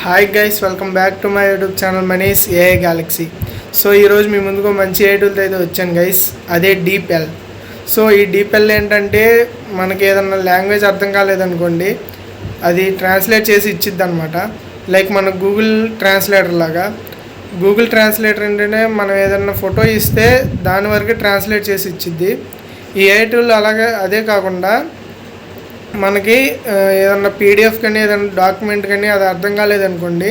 Hi guys, welcome back to my YouTube channel Mani's AI Galaxy. So ఈరోజు మీ ముందుకు మంచి ఏఐ టూల్తో అయితే వచ్చాను గైస్. అదే డీప్ఎల్. సో ఈ డీప్ఎల్ ఏంటంటే మనకి ఏదన్నా లాంగ్వేజ్ అర్థం కాలేదనుకోండి, అది ట్రాన్స్లేట్ చేసి ఇచ్చిద్ది అనమాట. లైక్ మన గూగుల్ ట్రాన్స్లేటర్ లాగా. గూగుల్ ట్రాన్స్లేటర్ ఏంటంటే మనం ఏదన్నా ఫోటో ఇస్తే దాని వరకు ట్రాన్స్లేట్ చేసి ఇచ్చిద్ది. ఈ ఏఐ టూల్ అలాగే అదే కాకుండా మనకి ఏదన్నా పీడిఎఫ్ కానీ ఏదైనా డాక్యుమెంట్ కానీ అది అర్థం కాలేదనుకోండి,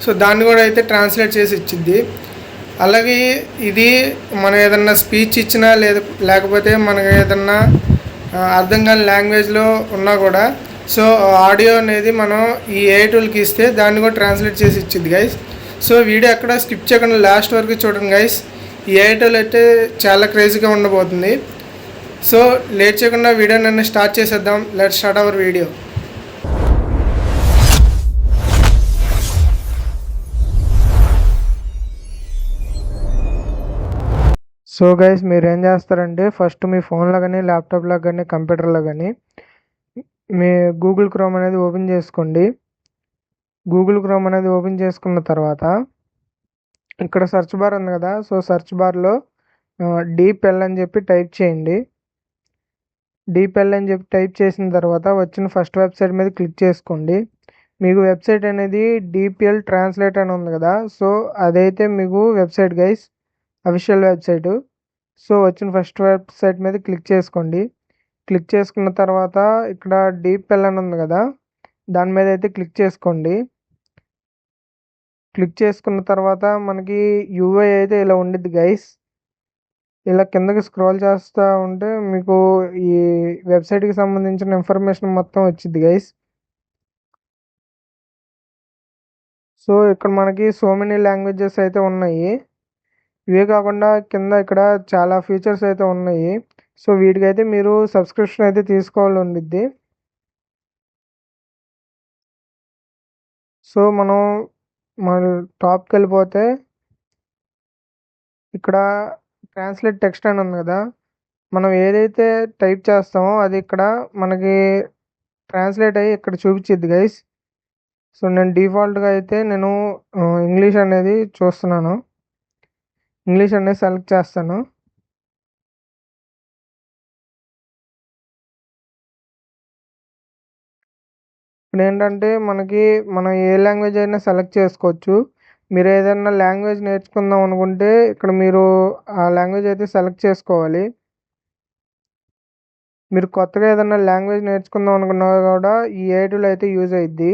సో దాన్ని కూడా అయితే ట్రాన్స్లేట్ చేసి ఇచ్చిద్ది. అలాగే ఇది మనం ఏదన్నా స్పీచ్ ఇచ్చినా లేకపోతే మనకి ఏదన్నా అర్థం కాని లాంగ్వేజ్లో ఉన్నా కూడా సో ఆడియో అనేది మనం ఈ ఏఐ టూల్కి ఇస్తే దాన్ని కూడా ట్రాన్స్లేట్ చేసి ఇచ్చిద్ది గైస్. సో వీడియో ఎక్కడ స్కిప్ చేయకుండా లాస్ట్ వరకు చూడండి గైస్. ఈ ఏఐ టూల్ అయితే చాలా క్రేజీగా ఉండబోతుంది. సో లేట్ చేయకుండా వీడియో నన్ను స్టార్ట్ చేసేద్దాం. Let's start our video. So guys, మీరు ఏం చేస్తారంటే ఫస్ట్ మీ ఫోన్లో కానీ ల్యాప్టాప్లో కానీ కంప్యూటర్లో కానీ మీ గూగుల్ క్రోమ్ అనేది ఓపెన్ చేసుకోండి. గూగుల్ క్రోమ్ అనేది ఓపెన్ చేసుకున్న తర్వాత ఇక్కడ సెర్చ్ బార్ ఉంది కదా, సో సెర్చ్ బార్లో డీప్ఎల్ అని చెప్పి టైప్ చేయండి. డీప్ఎల్ అని చెప్పి టైప్ చేసిన తర్వాత వచ్చిన ఫస్ట్ వెబ్సైట్ మీద క్లిక్ చేసుకోండి. మీకు వెబ్సైట్ అనేది డిపిఎల్ ట్రాన్స్లేట్ అని ఉంది కదా, సో అదైతే మీకు website guys, official website. So వచ్చిన ఫస్ట్ వెబ్సైట్ మీద క్లిక్ చేసుకోండి. క్లిక్ చేసుకున్న తర్వాత ఇక్కడ డీప్ఎల్ అని ఉంది కదా, దాని మీద అయితే క్లిక్ చేసుకోండి. క్లిక్ చేసుకున్న తర్వాత మనకి యూఐ అయితే ఇలా ఉండిద్ది గైస్. ఇలా కిందకి స్క్రోల్ చేస్తూ ఉంటే మీకు ఈ వెబ్సైట్కి సంబంధించిన ఇన్ఫర్మేషన్ మొత్తం వచ్చింది గైస్. సో ఇక్కడ మనకి సో మెనీ లాంగ్వేజెస్ అయితే ఉన్నాయి. ఇవే కాకుండా కింద ఇక్కడ చాలా ఫీచర్స్ అయితే ఉన్నాయి. సో వీటికైతే మీరు సబ్స్క్రిప్షన్ అయితే తీసుకోవాలి ఉండిద్ది. సో మనం మన టాప్కి వెళ్ళిపోతే ఇక్కడ ట్రాన్స్లేట్ టెక్స్ట్ అని ఉంది కదా, మనం ఏదైతే టైప్ చేస్తామో అది ఇక్కడ మనకి ట్రాన్స్లేట్ అయ్యి ఇక్కడ చూపించిద్ది గైస్. సో నేను డిఫాల్ట్గా అయితే నేను ఇంగ్లీష్ అనేది చూస్తున్నాను. ఇంగ్లీష్ అనేది సెలెక్ట్ చేస్తాను. ఇప్పుడు ఏంటంటే మనం ఏ లాంగ్వేజ్ అయినా సెలెక్ట్ చేసుకోవచ్చు. మీరు ఏదైనా లాంగ్వేజ్ నేర్చుకుందాం అనుకుంటే ఇక్కడ మీరు ఆ లాంగ్వేజ్ అయితే సెలెక్ట్ చేసుకోవాలి. మీరు కొత్తగా ఏదైనా లాంగ్వేజ్ నేర్చుకుందాం అనుకున్నా కూడా ఈ ఏఐ టూల్ అయితే యూజ్ అయ్యిద్ది.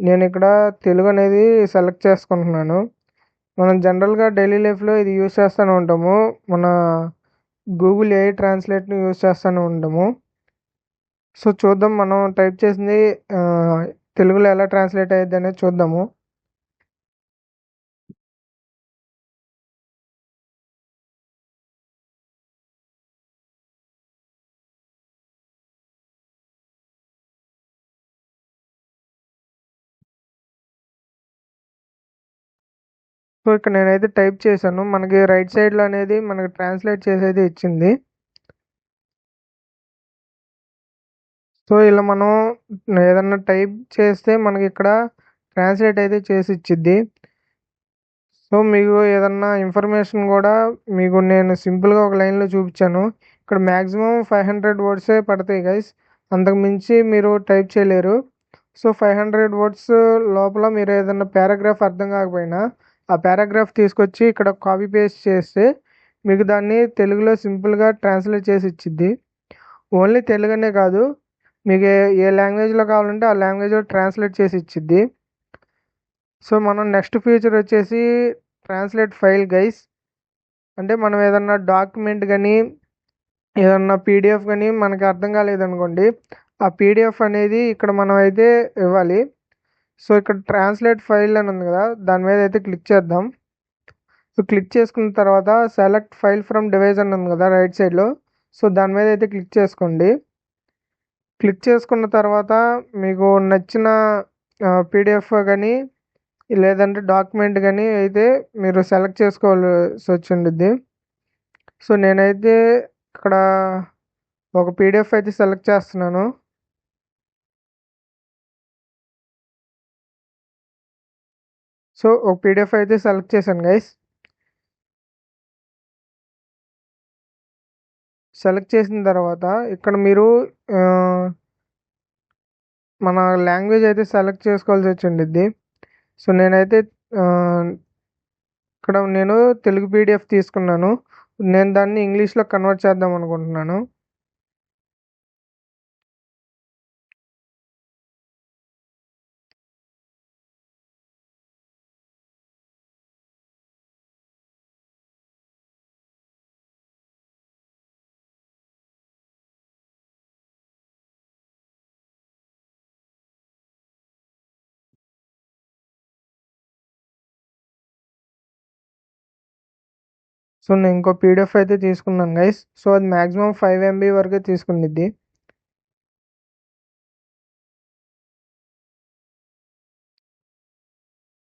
నేను ఇక్కడ తెలుగు అనేది సెలెక్ట్ చేసుకుంటున్నాను. మనం జనరల్గా డైలీ లైఫ్లో ఇది యూజ్ చేస్తూనే ఉంటాము. మన గూగుల్ ఏఐ ట్రాన్స్లేట్ని యూజ్ చేస్తూనే ఉంటాము. సో చూద్దాం మనం టైప్ చేసింది తెలుగులో ఎలా ట్రాన్స్లేట్ అయ్యిద్ది అనేది చూద్దాము. సో ఇక్కడ నేనైతే టైప్ చేశాను. మనకి రైట్ సైడ్లో అనేది మనకి ట్రాన్స్లేట్ చేసేది ఇచ్చింది. సో ఇలా మనం ఏదన్నా టైప్ చేస్తే మనకి ఇక్కడ ట్రాన్స్లేట్ అయితే చేసి ఇచ్చిద్ది. సో మీకు ఏదన్నా ఇన్ఫర్మేషన్ కూడా మీకు నేను సింపుల్గా ఒక లైన్లో చూపించాను. ఇక్కడ మ్యాక్సిమం 500 వర్డ్సే పడతాయి గైస్, అంతకు మించి మీరు టైప్ చేయలేరు. సో 500 వర్డ్స్ లోపల మీరు ఏదన్నా పారాగ్రాఫ్ అర్థం కాకపోయినా ఆ పారాగ్రాఫ్ తీసుకొచ్చి ఇక్కడ కాపీ పేస్ట్ చేస్తే మీకు దాన్ని తెలుగులో సింపుల్గా ట్రాన్స్లేట్ చేసి ఇచ్చిద్ది. ఓన్లీ తెలుగునే కాదు, మీకు ఏ లాంగ్వేజ్లో కావాలంటే ఆ లాంగ్వేజ్లో ట్రాన్స్లేట్ చేసి ఇచ్చిద్ది. సో మనం నెక్స్ట్ ఫీచర్ వచ్చేసి ట్రాన్స్లేట్ ఫైల్ గైస్. అంటే మనం ఏదన్నా డాక్యుమెంట్ కానీ ఏదన్నా పీడిఎఫ్ కానీ మనకి అర్థం కాలేదనుకోండి, ఆ పీడిఎఫ్ అనేది ఇక్కడ మనం అయితే ఇవ్వాలి. సో ఇక్కడ ట్రాన్స్లేట్ ఫైల్ అని ఉంది కదా, దాని మీద అయితే క్లిక్ చేద్దాం. సో క్లిక్ చేసుకున్న తర్వాత సెలెక్ట్ ఫైల్ ఫ్రమ్ డివైస్ అని ఉంది కదా రైట్ సైడ్లో, సో దాని మీద అయితే క్లిక్ చేసుకోండి. క్లిక్ చేసుకున్న తర్వాత మీకు నచ్చిన పీడిఎఫ్ కానీ లేదంటే డాక్యుమెంట్ కానీ అయితే మీరు సెలెక్ట్ చేసుకోవాల్సి వచ్చిండిద్ది. సో నేనైతే ఇక్కడ ఒక పీడిఎఫ్ అయితే సెలెక్ట్ చేస్తున్నాను. సో ఒక పీడిఎఫ్ అయితే సెలెక్ట్ చేశాను గైస్. సెలెక్ట్ చేసిన తర్వాత ఇక్కడ మీరు మన లాంగ్వేజ్ అయితే సెలెక్ట్ చేసుకోవాల్సి వచ్చిండిద్ది. సో నేనైతే ఇక్కడ నేను తెలుగు పీడిఎఫ్ తీసుకున్నాను. నేను దాన్ని ఇంగ్లీష్లో కన్వర్ట్ చేద్దాం అనుకుంటున్నాను. సో నేను ఇంకో పీడిఎఫ్ అయితే తీసుకున్నాను గైస్. సో అది మ్యాక్సిమం 5 MB వరకే తీసుకునిద్ది.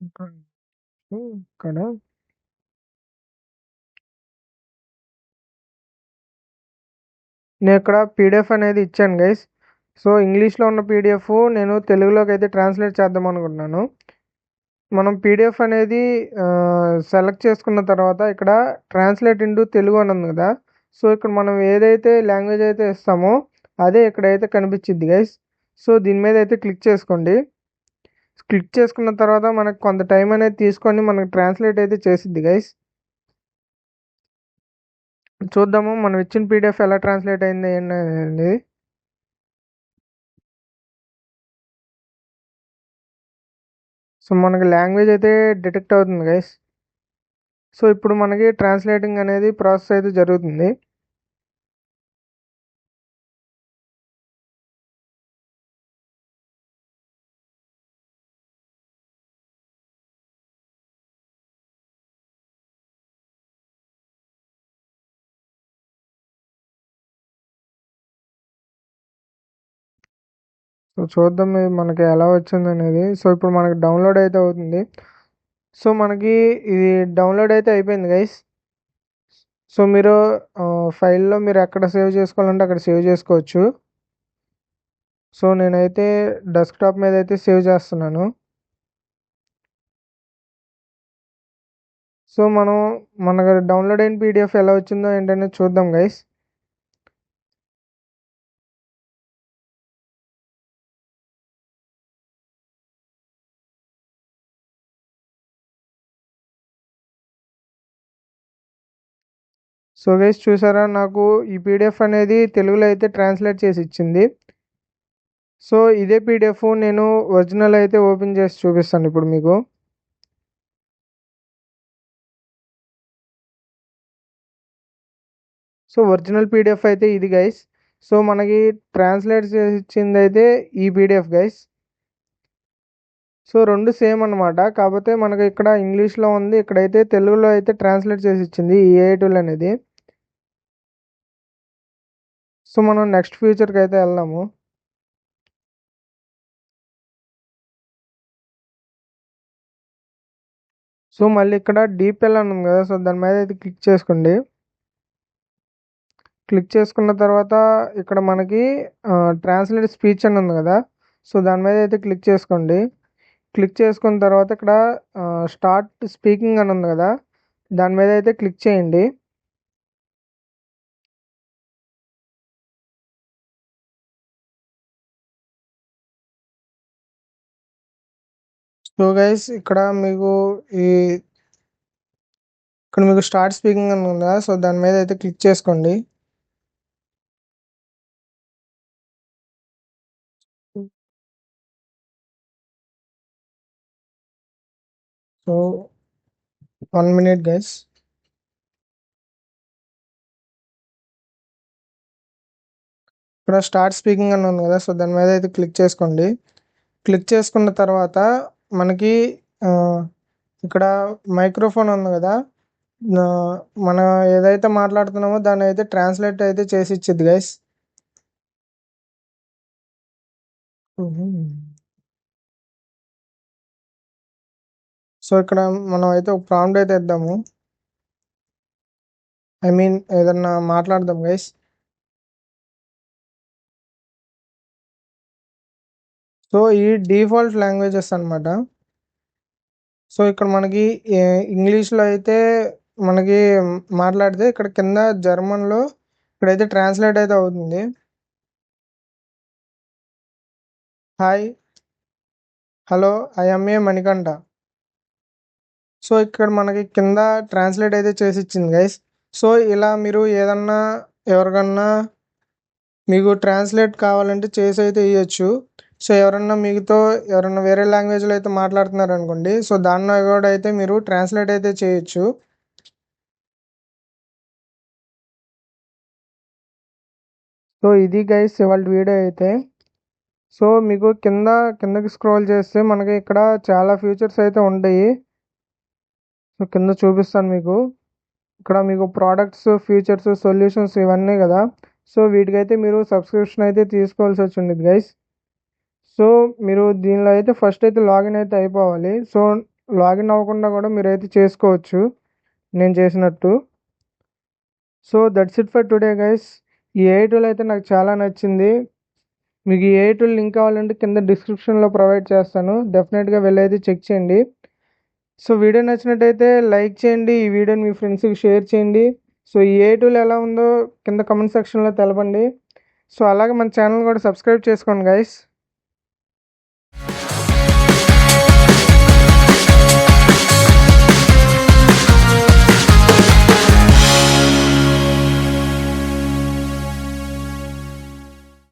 ఇక్కడ నేను ఇక్కడ పీడిఎఫ్ అనేది ఇచ్చాను గైస్. సో ఇంగ్లీష్లో ఉన్న పీడిఎఫ్ నేను తెలుగులోకి అయితే ట్రాన్స్లేట్ చేద్దాం అనుకుంటున్నాను. మనం పీడిఎఫ్ అనేది సెలెక్ట్ చేసుకున్న తర్వాత ఇక్కడ ట్రాన్స్లేట్ ఇంటూ తెలుగు అని ఉంది కదా. సో ఇక్కడ మనం ఏదైతే లాంగ్వేజ్ అయితే ఇస్తామో అదే ఇక్కడైతే కనిపించిద్ది గైస్. సో దీని మీద అయితే క్లిక్ చేసుకోండి. క్లిక్ చేసుకున్న తర్వాత మనకు కొంత టైం అనేది తీసుకొని మనకు ట్రాన్స్లేట్ అయితే చేసిద్ది గైస్. చూద్దాము మనం ఇచ్చిన పీడిఎఫ్ ఎలా ట్రాన్స్లేట్ అయింది ఏంటనేది. సో మనకి లాంగ్వేజ్ అయితే డిటెక్ట్ అవుతుంది గైస్. సో ఇప్పుడు మనకి ట్రాన్స్లేటింగ్ అనేది ప్రాసెస్ అయితే జరుగుతుంది. సో చూద్దాం ఇది మనకి ఎలా వచ్చింది అనేది. సో ఇప్పుడు మనకి డౌన్లోడ్ అయితే అవుతుంది. సో మనకి ఇది డౌన్లోడ్ అయితే అయిపోయింది గైస్. సో మీరు ఫైల్లో మీరు ఎక్కడ సేవ్ చేసుకోవాలంటే అక్కడ సేవ్ చేసుకోవచ్చు. సో నేనైతే డెస్క్టాప్ మీద అయితే సేవ్ చేస్తున్నాను. సో మనకు డౌన్లోడ్ అయిన పీడిఎఫ్ ఎలా వచ్చిందో ఏంటనేది చూద్దాం గైస్. సో గైస్ చూసారా, నాకు ఈ పీడిఎఫ్ అనేది తెలుగులో అయితే ట్రాన్స్లేట్ చేసి ఇచ్చింది. సో ఇదే పీడిఎఫ్ నేను ఒరిజినల్ అయితే ఓపెన్ చేసి చూపిస్తాను ఇప్పుడు మీకు. సో ఒరిజినల్ పీడిఎఫ్ అయితే ఇది గైస్. సో మనకి ట్రాన్స్లేట్ చేసి ఇచ్చింది అయితే ఈ పీడిఎఫ్ గైస్. సో రెండు సేమ్ అనమాట. కాకపోతే మనకి ఇక్కడ ఇంగ్లీష్లో ఉంది, ఇక్కడైతే తెలుగులో అయితే ట్రాన్స్లేట్ చేసి ఇచ్చింది ఈ AI టూల్ అనేది. సో మనం నెక్స్ట్ ఫ్యూచర్కి అయితే వెళ్దాము. సో మళ్ళీ ఇక్కడ DeepL అని ఉంది కదా. సో దాని మీద అయితే క్లిక్ చేసుకోండి. క్లిక్ చేసుకున్న తర్వాత ఇక్కడ మనకి ట్రాన్స్లేట్ స్పీచ్ అని ఉంది కదా. సో దాని మీద అయితే క్లిక్ చేసుకోండి. క్లిక్ చేసుకున్న తర్వాత ఇక్కడ స్టార్ట్ స్పీకింగ్ అని ఉంది కదా. దాని మీద అయితే క్లిక్ చేయండి. సో గైస్ ఇక్కడ మీకు స్టార్ట్ స్పీకింగ్ అని ఉందా. సో దాని మీద అయితే క్లిక్ చేసుకోండి. So 1 minute guys. ఇక్కడ స్టార్ట్ స్పీకింగ్ అని ఉంది కదా. సో దాని మీద అయితే క్లిక్ చేసుకోండి. క్లిక్ చేసుకున్న తర్వాత మనకి ఇక్కడ మైక్రోఫోన్ ఉంది కదా. మనం ఏదైతే మాట్లాడుతున్నామో దాన్ని అయితే ట్రాన్స్లేట్ అయితే చేసి ఇచ్చిద్ది గైస్. సో ఇక్కడ మనం అయితే ఒక ప్రాంప్ట్ అయితే ఇద్దాము. ఏదన్నా మాట్లాడదాం గైస్. సో ఈ డిఫాల్ట్ లాంగ్వేజెస్ అనమాట. సో ఇక్కడ మనకి ఇంగ్లీష్లో అయితే మనకి మాట్లాడితే ఇక్కడ కింద జర్మన్లో ఇక్కడైతే ట్రాన్స్లేట్ అయితే అవుతుంది. Hi, hello, I'm a Manikanta. So ఇక్కడ మనకి కింద ట్రాన్స్లేట్ అయితే చేసి ఇచ్చింది గైస్. సో ఇలా మీరు ఏదన్నా ఎవరికన్నా మీకు ట్రాన్స్లేట్ కావాలంటే చేసి అయితే ఇవ్వచ్చు. సో ఎవరన్నా వేరే లాంగ్వేజ్లో అయితే మాట్లాడుతున్నారు అనుకోండి, సో దానిలో కూడా అయితే మీరు ట్రాన్స్లేట్ అయితే చేయొచ్చు. సో ఇది గైస్ ఇవాళ వీడియో అయితే. సో మీకు కిందకి స్క్రోల్ చేస్తే మనకి ఇక్కడ చాలా ఫీచర్స్ అయితే ఉంటాయి. సో కింద చూపిస్తాను మీకు. ఇక్కడ మీకు ప్రోడక్ట్స్, ఫీచర్స్, సొల్యూషన్స్ ఇవన్నీ కదా. సో వీటికైతే మీరు సబ్స్క్రిప్షన్ అయితే తీసుకోవాల్సి వచ్చింది గైస్. సో మీరు దీనిలో అయితే ఫస్ట్ అయితే లాగిన్ అయితే అయిపోవాలి. సో లాగిన్ అవ్వకుండా కూడా మీరైతే చేసుకోవచ్చు నేను చేసినట్టు. So that's it for today guys. ఈ AI టూల్ అయితే నాకు చాలా నచ్చింది. మీకు ఈ AI టూల్ లింక్ కావాలంటే కింద డిస్క్రిప్షన్లో ప్రొవైడ్ చేస్తాను, డెఫినెట్గా వెళ్ళైతే చెక్ చేయండి. సో వీడియో నచ్చినట్టయితే లైక్ చేయండి, ఈ వీడియోని మీ ఫ్రెండ్స్కి షేర్ చేయండి. సో ఈ AI టూల్ ఎలా ఉందో కింద కమెంట్ సెక్షన్లో తెలపండి. సో అలాగే మన ఛానల్ కూడా సబ్స్క్రైబ్ చేసుకోండి గైస్.